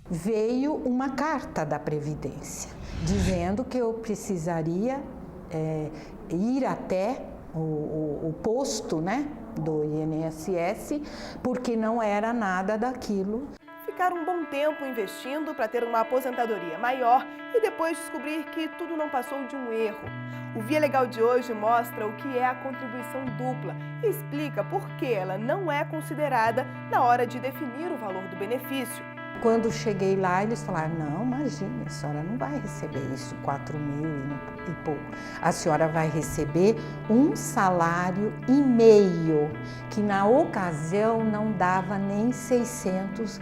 veio uma carta da Previdência, dizendo que eu precisaria ir até o posto, né, do INSS, porque não era nada daquilo. Ficar um bom tempo investindo para ter uma aposentadoria maior e depois descobrir que tudo não passou de um erro. O Via Legal de hoje mostra o que é a contribuição dupla e explica por que ela não é considerada na hora de definir o valor do benefício. Quando cheguei lá, eles falaram, não, imagine, a senhora não vai receber isso, 4.000 e pouco. A senhora vai receber um salário e meio, que na ocasião não dava nem R$600.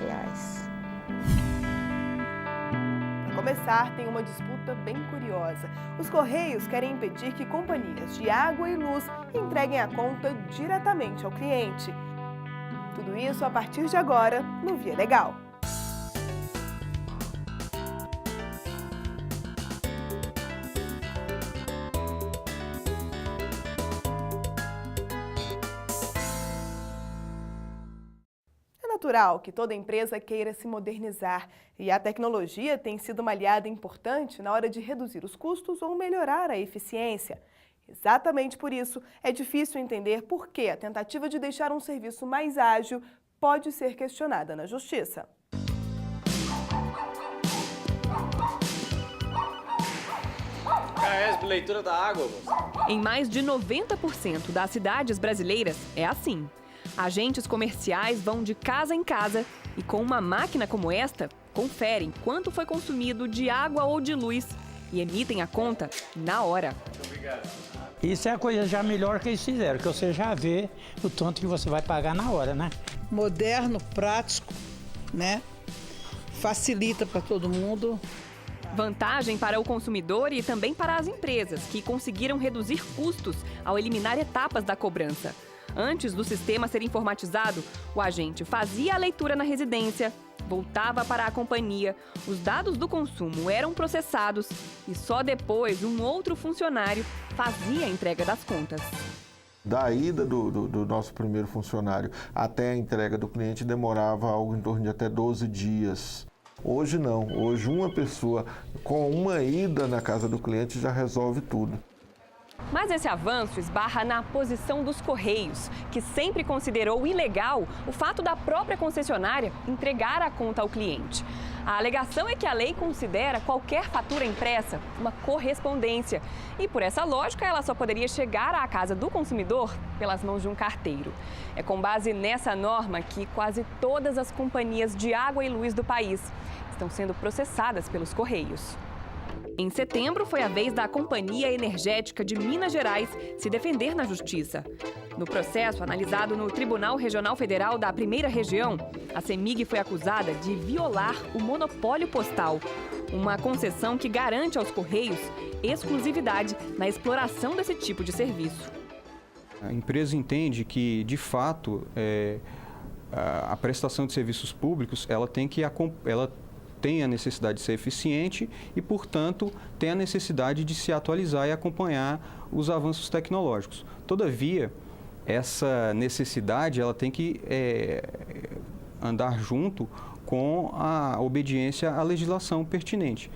Para começar, tem uma disputa bem curiosa. Os Correios querem impedir que companhias de água e luz entreguem a conta diretamente ao cliente. Tudo isso a partir de agora no Via Legal. É natural que toda empresa queira se modernizar e a tecnologia tem sido uma aliada importante na hora de reduzir os custos ou melhorar a eficiência. Exatamente por isso, é difícil entender por que a tentativa de deixar um serviço mais ágil pode ser questionada na Justiça. KESB, leitura da água, moça. Em mais de 90% das cidades brasileiras é assim. Agentes comerciais vão de casa em casa e com uma máquina como esta, conferem quanto foi consumido de água ou de luz e emitem a conta na hora. Obrigado. Isso é a coisa já melhor que eles fizeram, que você já vê o tanto que você vai pagar na hora, né? Moderno, prático, né? Facilita para todo mundo. Vantagem para o consumidor e também para as empresas, que conseguiram reduzir custos ao eliminar etapas da cobrança. Antes do sistema ser informatizado, o agente fazia a leitura na residência, voltava para a companhia, os dados do consumo eram processados e só depois um outro funcionário fazia a entrega das contas. Da ida do nosso primeiro funcionário até a entrega do cliente demorava algo em torno de até 12 dias. Hoje não, hoje uma pessoa com uma ida na casa do cliente já resolve tudo. Mas esse avanço esbarra na posição dos Correios, que sempre considerou ilegal o fato da própria concessionária entregar a conta ao cliente. A alegação é que a lei considera qualquer fatura impressa uma correspondência e, por essa lógica, ela só poderia chegar à casa do consumidor pelas mãos de um carteiro. É com base nessa norma que quase todas as companhias de água e luz do país estão sendo processadas pelos Correios. Em setembro, foi a vez da Companhia Energética de Minas Gerais se defender na Justiça. No processo, analisado no Tribunal Regional Federal da Primeira Região, a CEMIG foi acusada de violar o monopólio postal, uma concessão que garante aos Correios exclusividade na exploração desse tipo de serviço. A empresa entende que, de fato, a prestação de serviços públicos ela tem a necessidade de ser eficiente e, portanto, tem a necessidade de se atualizar e acompanhar os avanços tecnológicos. Todavia, essa necessidade ela tem que andar junto com a obediência à legislação pertinente.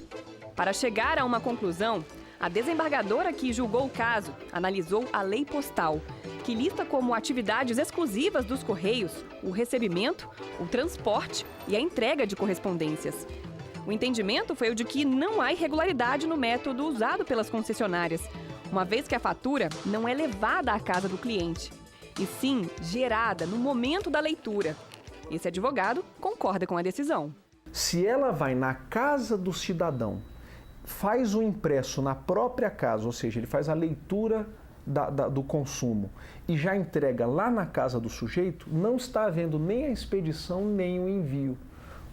Para chegar a uma conclusão, a desembargadora que julgou o caso analisou a Lei Postal, que lista como atividades exclusivas dos Correios o recebimento, o transporte e a entrega de correspondências. O entendimento foi o de que não há irregularidade no método usado pelas concessionárias, uma vez que a fatura não é levada à casa do cliente, e sim gerada no momento da leitura. Esse advogado concorda com a decisão. Se ela vai na casa do cidadão, faz o impresso na própria casa, ou seja, ele faz a leitura do consumo e já entrega lá na casa do sujeito, não está havendo nem a expedição nem o envio.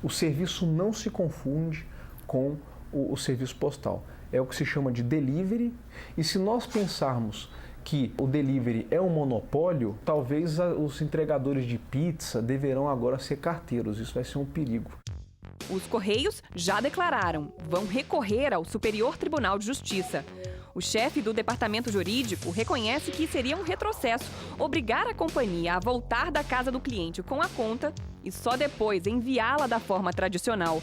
O serviço não se confunde com o serviço postal. É o que se chama de delivery, e se nós pensarmos que o delivery é um monopólio, talvez os entregadores de pizza deverão agora ser carteiros. Isso vai ser um perigo. Os Correios já declararam, vão recorrer ao Superior Tribunal de Justiça. O chefe do departamento jurídico reconhece que seria um retrocesso obrigar a companhia a voltar da casa do cliente com a conta e só depois enviá-la da forma tradicional.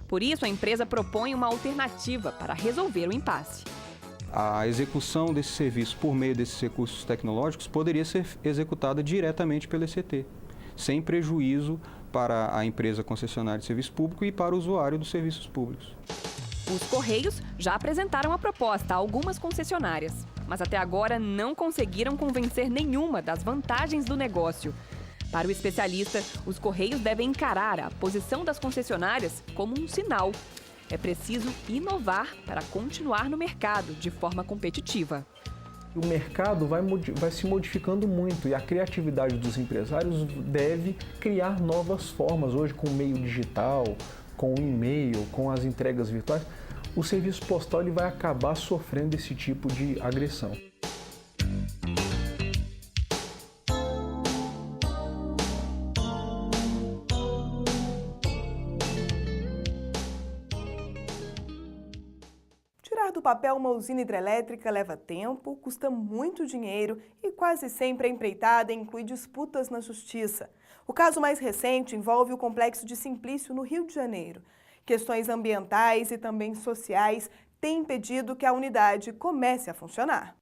Por isso, a empresa propõe uma alternativa para resolver o impasse. A execução desse serviço por meio desses recursos tecnológicos poderia ser executada diretamente pelo ECT, sem prejuízo para a empresa concessionária de serviço público e para o usuário dos serviços públicos. Os Correios já apresentaram a proposta a algumas concessionárias, mas até agora não conseguiram convencer nenhuma das vantagens do negócio. Para o especialista, os Correios devem encarar a posição das concessionárias como um sinal. É preciso inovar para continuar no mercado de forma competitiva. O mercado vai se modificando muito e a criatividade dos empresários deve criar novas formas. Hoje, com o meio digital, com o e-mail, com as entregas virtuais, o serviço postal ele vai acabar sofrendo esse tipo de agressão. Tirar do papel uma usina hidrelétrica leva tempo, custa muito dinheiro e quase sempre a empreitada inclui disputas na justiça. O caso mais recente envolve o complexo de Simplício, no Rio de Janeiro. Questões ambientais e também sociais têm impedido que a unidade comece a funcionar.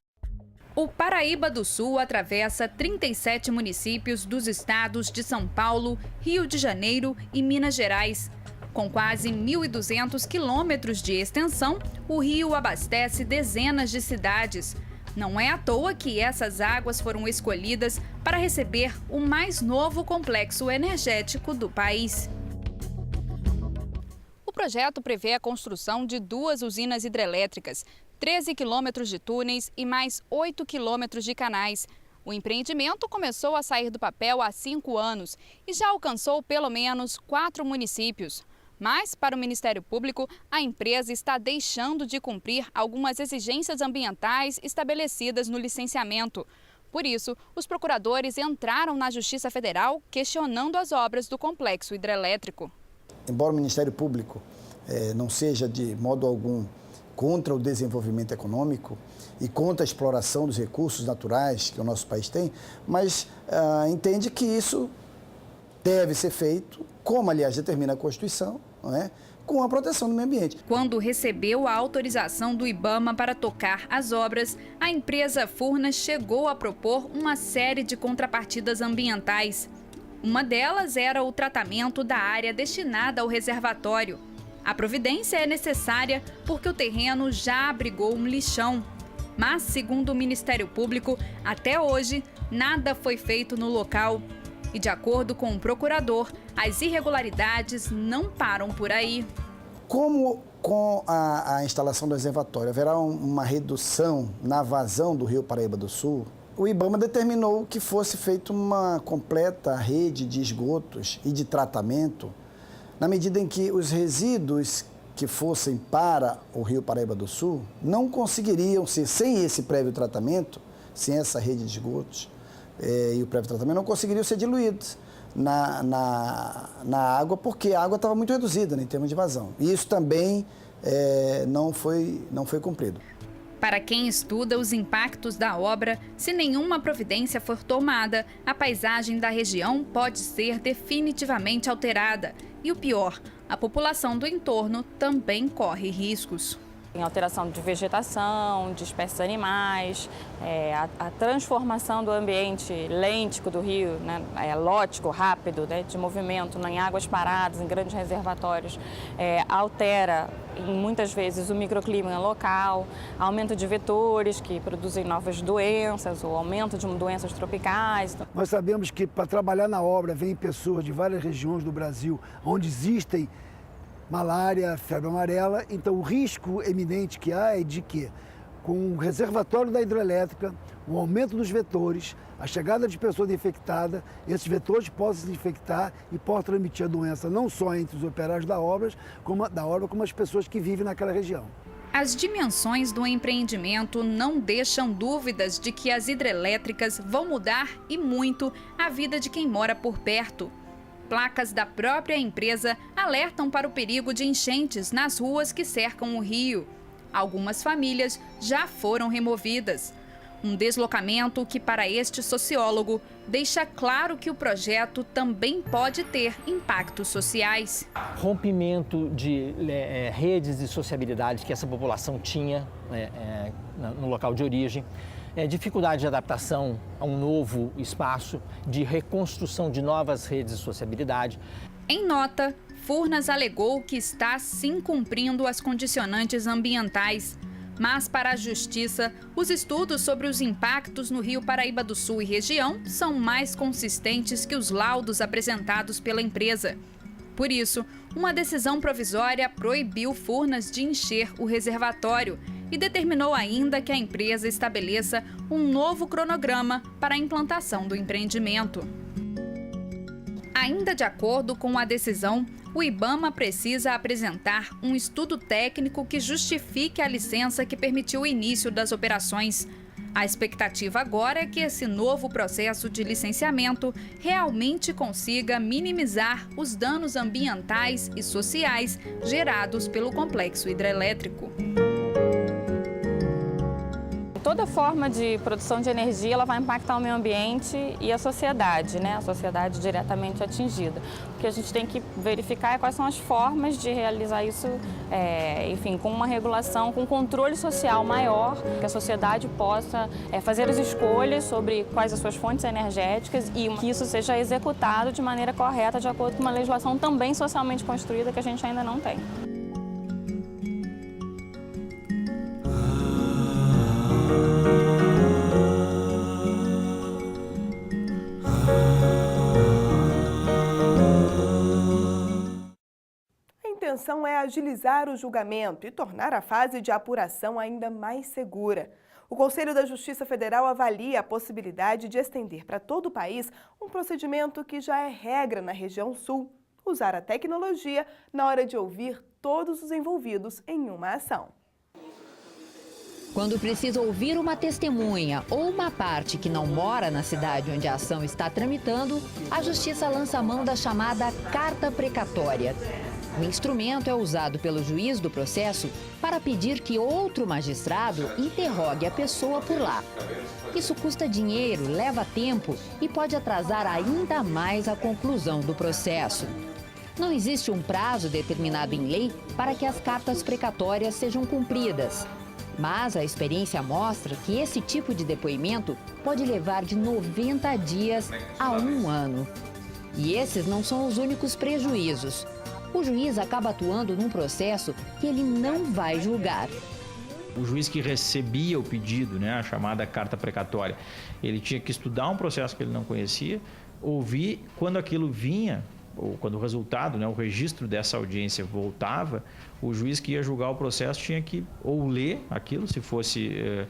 O Paraíba do Sul atravessa 37 municípios dos estados de São Paulo, Rio de Janeiro e Minas Gerais. Com quase 1.200 quilômetros de extensão, o rio abastece dezenas de cidades. Não é à toa que essas águas foram escolhidas para receber o mais novo complexo energético do país. O projeto prevê a construção de 2 usinas hidrelétricas, 13 quilômetros de túneis e mais 8 quilômetros de canais. O empreendimento começou a sair do papel há 5 anos e já alcançou pelo menos 4 municípios. Mas, para o Ministério Público, a empresa está deixando de cumprir algumas exigências ambientais estabelecidas no licenciamento. Por isso, os procuradores entraram na Justiça Federal questionando as obras do complexo hidrelétrico. Embora o Ministério Público não seja de modo algum contra o desenvolvimento econômico e contra a exploração dos recursos naturais que o nosso país tem, mas entende que isso deve ser feito, como aliás determina a Constituição, não é? Com a proteção do meio ambiente. Quando recebeu a autorização do IBAMA para tocar as obras, a empresa Furnas chegou a propor uma série de contrapartidas ambientais. Uma delas era o tratamento da área destinada ao reservatório. A providência é necessária porque o terreno já abrigou um lixão. Mas, segundo o Ministério Público, até hoje, nada foi feito no local. E, de acordo com o procurador, as irregularidades não param por aí. Como com a instalação do reservatório haverá uma redução na vazão do Rio Paraíba do Sul, o IBAMA determinou que fosse feita uma completa rede de esgotos e de tratamento, na medida em que os resíduos que fossem para o Rio Paraíba do Sul não conseguiriam ser, sem esse prévio tratamento, sem essa rede de esgotos e o prévio tratamento, não conseguiriam ser diluídos na água, porque a água estava muito reduzida, né, em termos de vazão. E isso também não foi cumprido. Para quem estuda os impactos da obra, se nenhuma providência for tomada, a paisagem da região pode ser definitivamente alterada. E o pior, a população do entorno também corre riscos. Tem alteração de vegetação, de espécies animais, a transformação do ambiente lêntico do rio, né, lótico, rápido, né, de movimento em águas paradas, em grandes reservatórios, altera muitas vezes o microclima local, aumento de vetores que produzem novas doenças, ou aumento de doenças tropicais. Nós sabemos que para trabalhar na obra vêm pessoas de várias regiões do Brasil, onde existem malária, febre amarela, então o risco eminente que há é de que, com o reservatório da hidrelétrica, o aumento dos vetores, a chegada de pessoas infectadas, esses vetores possam se infectar e possam transmitir a doença não só entre os operários da obra, como as pessoas que vivem naquela região. As dimensões do empreendimento não deixam dúvidas de que as hidrelétricas vão mudar e muito a vida de quem mora por perto. Placas da própria empresa alertam para o perigo de enchentes nas ruas que cercam o rio. Algumas famílias já foram removidas. Um deslocamento que, para este sociólogo, deixa claro que o projeto também pode ter impactos sociais. Rompimento de redes de sociabilidade que essa população tinha no local de origem, dificuldade de adaptação a um novo espaço, de reconstrução de novas redes de sociabilidade. Em nota, Furnas alegou que está sim cumprindo as condicionantes ambientais. Mas, para a Justiça, os estudos sobre os impactos no Rio Paraíba do Sul e região são mais consistentes que os laudos apresentados pela empresa. Por isso, uma decisão provisória proibiu Furnas de encher o reservatório e determinou ainda que a empresa estabeleça um novo cronograma para a implantação do empreendimento. Ainda de acordo com a decisão, o IBAMA precisa apresentar um estudo técnico que justifique a licença que permitiu o início das operações. A expectativa agora é que esse novo processo de licenciamento realmente consiga minimizar os danos ambientais e sociais gerados pelo complexo hidrelétrico. Toda forma de produção de energia ela vai impactar o meio ambiente e a sociedade, né? A sociedade diretamente atingida. O que a gente tem que verificar é quais são as formas de realizar isso, enfim, com uma regulação, com um controle social maior, que a sociedade possa fazer as escolhas sobre quais as suas fontes energéticas e que isso seja executado de maneira correta, de acordo com uma legislação também socialmente construída que a gente ainda não tem. A intenção é agilizar o julgamento e tornar a fase de apuração ainda mais segura. O Conselho da Justiça Federal avalia a possibilidade de estender para todo o país um procedimento que já é regra na região sul: usar a tecnologia na hora de ouvir todos os envolvidos em uma ação. Quando precisa ouvir uma testemunha ou uma parte que não mora na cidade onde a ação está tramitando, a Justiça lança a mão da chamada carta precatória. O instrumento é usado pelo juiz do processo para pedir que outro magistrado interrogue a pessoa por lá. Isso custa dinheiro, leva tempo e pode atrasar ainda mais a conclusão do processo. Não existe um prazo determinado em lei para que as cartas precatórias sejam cumpridas. Mas a experiência mostra que esse tipo de depoimento pode levar de 90 dias a 1 ano. E esses não são os únicos prejuízos. O juiz acaba atuando num processo que ele não vai julgar. O juiz que recebia o pedido, a chamada carta precatória, ele tinha que estudar um processo que ele não conhecia, ouvir, quando aquilo vinha, ou quando o resultado, o registro dessa audiência voltava, o juiz que ia julgar o processo tinha que ou ler aquilo, se fosse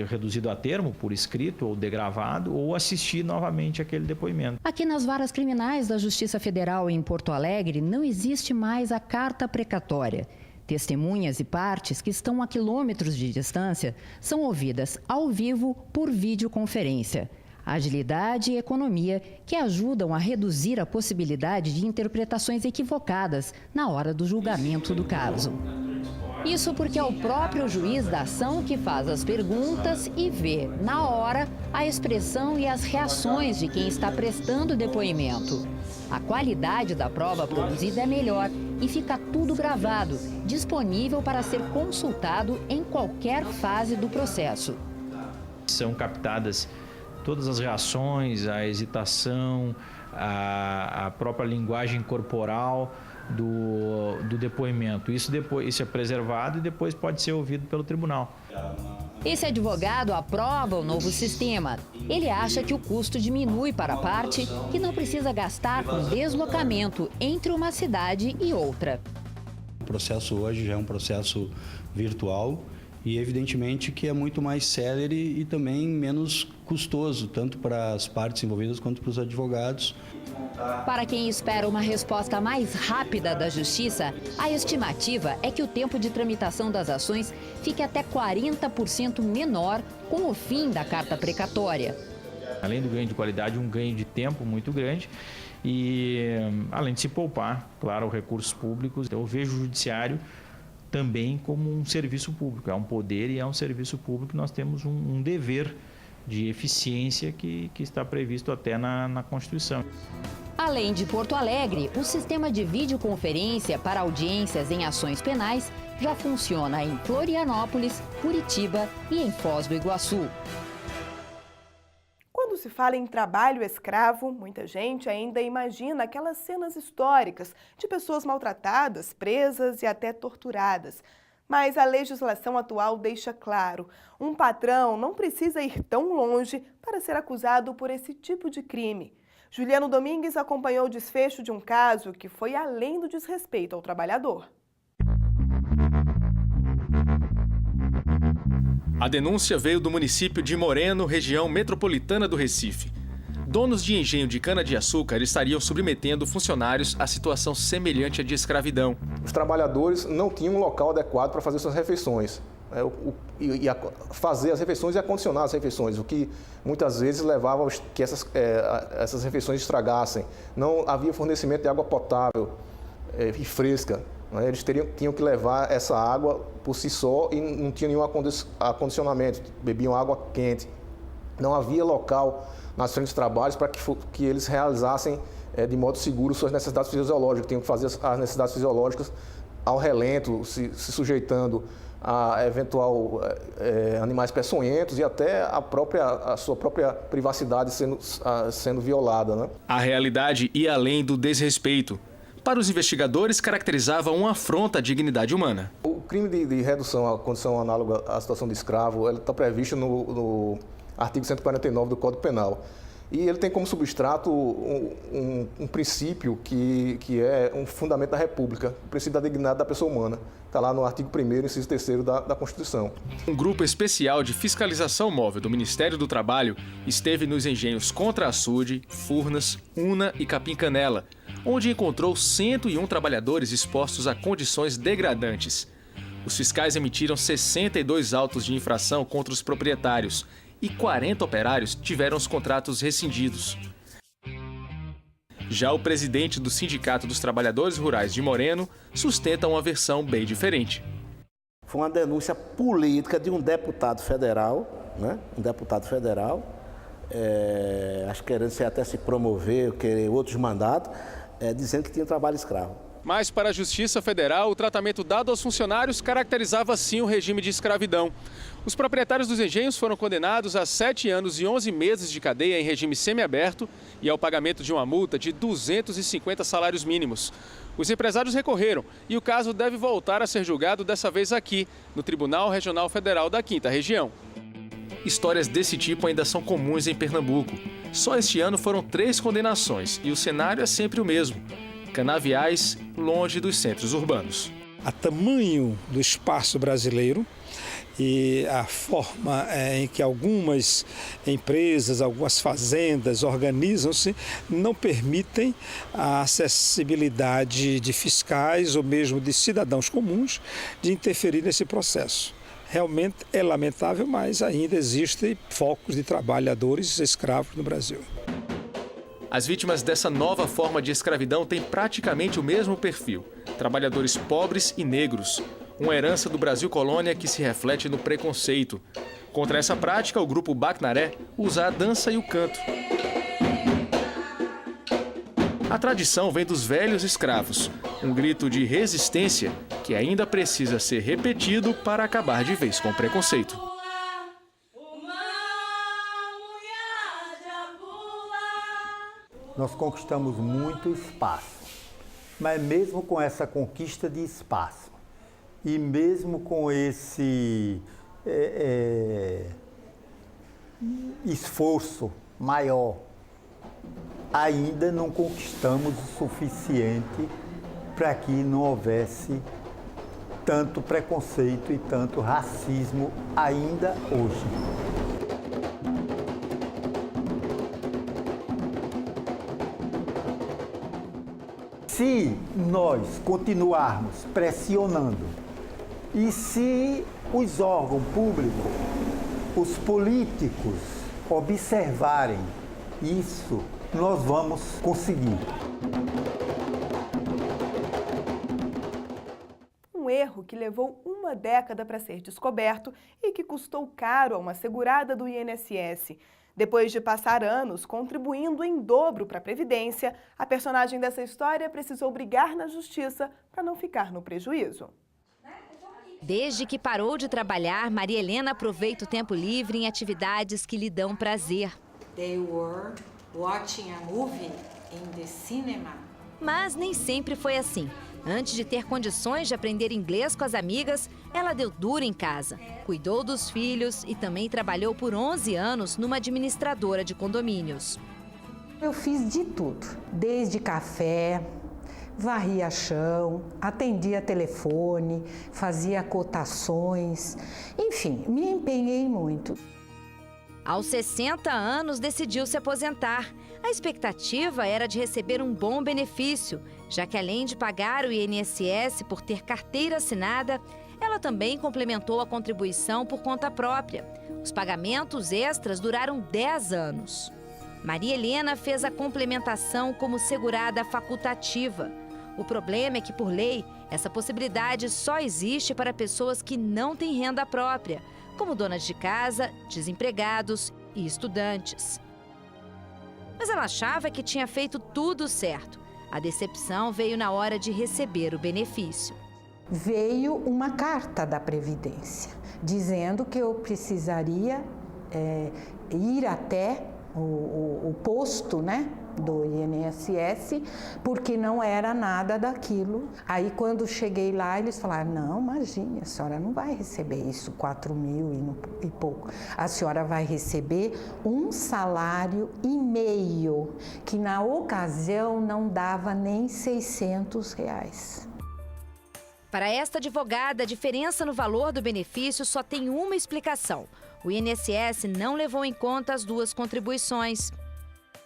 reduzido a termo, por escrito ou degravado, ou assistir novamente aquele depoimento. Aqui nas varas criminais da Justiça Federal em Porto Alegre não existe mais a carta precatória. Testemunhas e partes que estão a quilômetros de distância são ouvidas ao vivo por videoconferência. Agilidade e economia que ajudam a reduzir a possibilidade de interpretações equivocadas na hora do julgamento do caso. Isso porque é o próprio juiz da ação que faz as perguntas e vê, na hora, a expressão e as reações de quem está prestando depoimento. A qualidade da prova produzida é melhor e fica tudo gravado, disponível para ser consultado em qualquer fase do processo. São captadas todas as reações, a hesitação, a própria linguagem corporal do depoimento. Isso é preservado e depois pode ser ouvido pelo tribunal. Esse advogado aprova o novo sistema. Ele acha que o custo diminui para a parte que não precisa gastar com deslocamento entre uma cidade e outra. O processo hoje já é um processo virtual e evidentemente que é muito mais célere e também menos custoso, tanto para as partes envolvidas quanto para os advogados. Para quem espera uma resposta mais rápida da Justiça, a estimativa é que o tempo de tramitação das ações fique até 40% menor com o fim da carta precatória. Além do ganho de qualidade, um ganho de tempo muito grande e, além de se poupar, claro, recursos públicos. Eu vejo o judiciário também como um serviço público. É um poder e é um serviço público. Nós temos um dever de eficiência que está previsto até na Constituição. Além de Porto Alegre, o sistema de videoconferência para audiências em ações penais já funciona em Florianópolis, Curitiba e em Foz do Iguaçu. Quando se fala em trabalho escravo, muita gente ainda imagina aquelas cenas históricas de pessoas maltratadas, presas e até torturadas. Mas a legislação atual deixa claro, um patrão não precisa ir tão longe para ser acusado por esse tipo de crime. Juliano Domingues acompanhou o desfecho de um caso que foi além do desrespeito ao trabalhador. A denúncia veio do município de Moreno, região metropolitana do Recife. Donos de engenho de cana-de-açúcar estariam submetendo funcionários a situação semelhante à de escravidão. Os trabalhadores não tinham um local adequado para fazer suas refeições. Fazer as refeições e acondicionar as refeições, o que muitas vezes levava a que essas refeições estragassem. Não havia fornecimento de água potável e fresca. Eles tinham que levar essa água por si só e não tinha nenhum acondicionamento, bebiam água quente. Não havia local nas frentes de trabalhos para que eles realizassem de modo seguro suas necessidades fisiológicas. Tinham que fazer as necessidades fisiológicas ao relento, se sujeitando a eventual animais peçonhentos e até a sua própria privacidade sendo violada, né? A realidade ia além do desrespeito. Para os investigadores, caracterizava uma afronta à dignidade humana. O crime de redução à condição análoga à situação de escravo está previsto no artigo 149 do Código Penal. E ele tem como substrato um princípio que é um fundamento da República, o princípio da dignidade da pessoa humana. Está lá no artigo 1º, inciso 3º da Constituição. Um grupo especial de fiscalização móvel do Ministério do Trabalho esteve nos engenhos Contra-Açude, Furnas, Una e Capim Canela, onde encontrou 101 trabalhadores expostos a condições degradantes. Os fiscais emitiram 62 autos de infração contra os proprietários e 40 operários tiveram os contratos rescindidos. Já o presidente do Sindicato dos Trabalhadores Rurais de Moreno sustenta uma versão bem diferente. Foi uma denúncia política de um deputado federal, né? Acho que querendo até se promover, querer outros mandatos, dizendo que tinha trabalho escravo. Mas para a Justiça Federal, o tratamento dado aos funcionários caracterizava sim o regime de escravidão. Os proprietários dos engenhos foram condenados a 7 anos e 11 meses de cadeia em regime semiaberto e ao pagamento de uma multa de 250 salários mínimos. Os empresários recorreram e o caso deve voltar a ser julgado dessa vez aqui, no Tribunal Regional Federal da 5ª Região. Histórias desse tipo ainda são comuns em Pernambuco. Só este ano foram 3 condenações e o cenário é sempre o mesmo. Canaviais, longe dos centros urbanos. A tamanho do espaço brasileiro e a forma em que algumas empresas, algumas fazendas organizam-se, não permitem a acessibilidade de fiscais ou mesmo de cidadãos comuns de interferir nesse processo. Realmente é lamentável, mas ainda existem focos de trabalhadores escravos no Brasil. As vítimas dessa nova forma de escravidão têm praticamente o mesmo perfil: trabalhadores pobres e negros, uma herança do Brasil colônia que se reflete no preconceito. Contra essa prática, o grupo Bacnaré usa a dança e o canto. A tradição vem dos velhos escravos, um grito de resistência que ainda precisa ser repetido para acabar de vez com o preconceito. Nós conquistamos muito espaço, mas mesmo com essa conquista de espaço e mesmo com esse esforço maior, ainda não conquistamos o suficiente para que não houvesse tanto preconceito e tanto racismo ainda hoje. Se nós continuarmos pressionando e se os órgãos públicos, os políticos observarem isso, nós vamos conseguir. Um erro erro que levou uma década para ser descoberto e que custou caro a uma segurada do INSS. Depois de passar anos contribuindo em dobro para a Previdência, a personagem dessa história precisou brigar na justiça para não ficar no prejuízo. Desde que parou de trabalhar, Maria Helena aproveita o tempo livre em atividades que lhe dão prazer. They were watching a movie in the cinema. Mas nem sempre foi assim. Antes de ter condições de aprender inglês com as amigas, ela deu duro em casa. Cuidou dos filhos e também trabalhou por 11 anos numa administradora de condomínios. Eu fiz de tudo, desde café, varria chão, atendia telefone, fazia cotações, enfim, me empenhei muito. Aos 60 anos, decidiu se aposentar. A expectativa era de receber um bom benefício, já que além de pagar o INSS por ter carteira assinada, ela também complementou a contribuição por conta própria. Os pagamentos extras duraram 10 anos. Maria Helena fez a complementação como segurada facultativa. O problema é que, por lei, essa possibilidade só existe para pessoas que não têm renda própria, como donas de casa, desempregados e estudantes. Mas ela achava que tinha feito tudo certo. A decepção veio na hora de receber o benefício. Veio uma carta da Previdência, dizendo que eu precisaria ir até o posto, né, do INSS, porque não era nada daquilo. Aí, quando cheguei lá, eles falaram, não, imagine, a senhora não vai receber isso, 4.000 e pouco. A senhora vai receber um salário e meio, que na ocasião não dava nem R$600. Para esta advogada, a diferença no valor do benefício só tem uma explicação. O INSS não levou em conta as duas contribuições.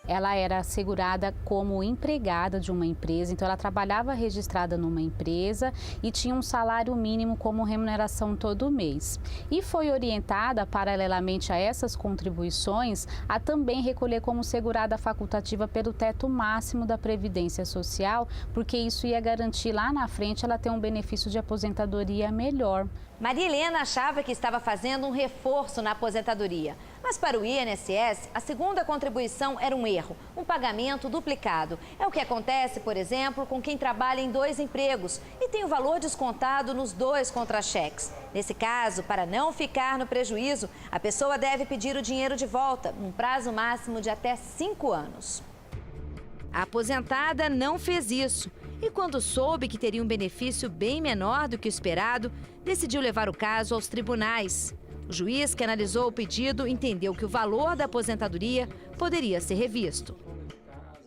Ela era segurada como empregada de uma empresa, então ela trabalhava registrada numa empresa e tinha um salário mínimo como remuneração todo mês. E foi orientada, paralelamente a essas contribuições, a também recolher como segurada facultativa pelo teto máximo da Previdência Social, porque isso ia garantir lá na frente ela ter um benefício de aposentadoria melhor. Maria Helena achava que estava fazendo um reforço na aposentadoria. Mas para o INSS, a segunda contribuição era um erro, um pagamento duplicado. É o que acontece, por exemplo, com quem trabalha em 2 empregos e tem o valor descontado nos 2 contra-cheques. Nesse caso, para não ficar no prejuízo, a pessoa deve pedir o dinheiro de volta, num prazo máximo de até 5 anos. A aposentada não fez isso. E quando soube que teria um benefício bem menor do que o esperado, decidiu levar o caso aos tribunais. O juiz que analisou o pedido entendeu que o valor da aposentadoria poderia ser revisto.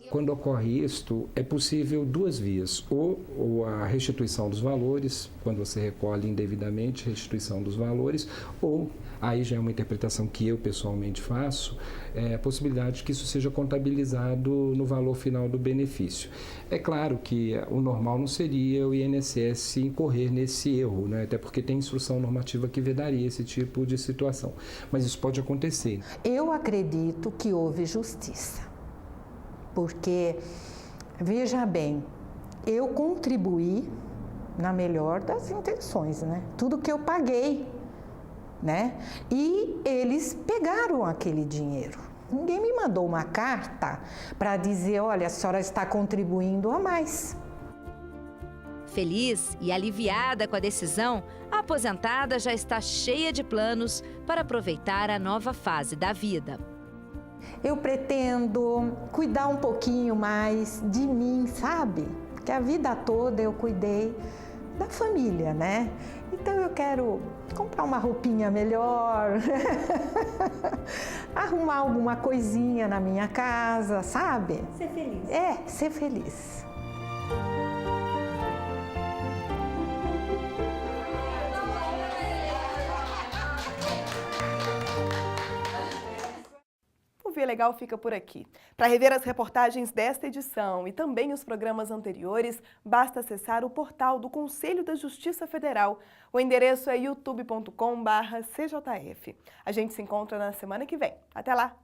Quando ocorre isto, é possível 2 vias, ou a restituição dos valores, quando você recolhe indevidamente, restituição dos valores, ou, aí já é uma interpretação que eu pessoalmente faço, a possibilidade de que isso seja contabilizado no valor final do benefício. É claro que o normal não seria o INSS incorrer nesse erro, né? Até porque tem instrução normativa que vedaria esse tipo de situação, mas isso pode acontecer. Eu acredito que houve justiça. Porque, veja bem, eu contribuí na melhor das intenções, né? Tudo que eu paguei, né? E eles pegaram aquele dinheiro. Ninguém me mandou uma carta para dizer, olha, a senhora está contribuindo a mais. Feliz e aliviada com a decisão, a aposentada já está cheia de planos para aproveitar a nova fase da vida. Eu pretendo cuidar um pouquinho mais de mim, sabe? Porque a vida toda eu cuidei da família, né? Então eu quero comprar uma roupinha melhor, arrumar alguma coisinha na minha casa, sabe? Ser feliz. É, ser feliz. O Via Legal fica por aqui. Para rever as reportagens desta edição e também os programas anteriores, basta acessar o portal do Conselho da Justiça Federal. O endereço é youtube.com/CJF. A gente se encontra na semana que vem. Até lá!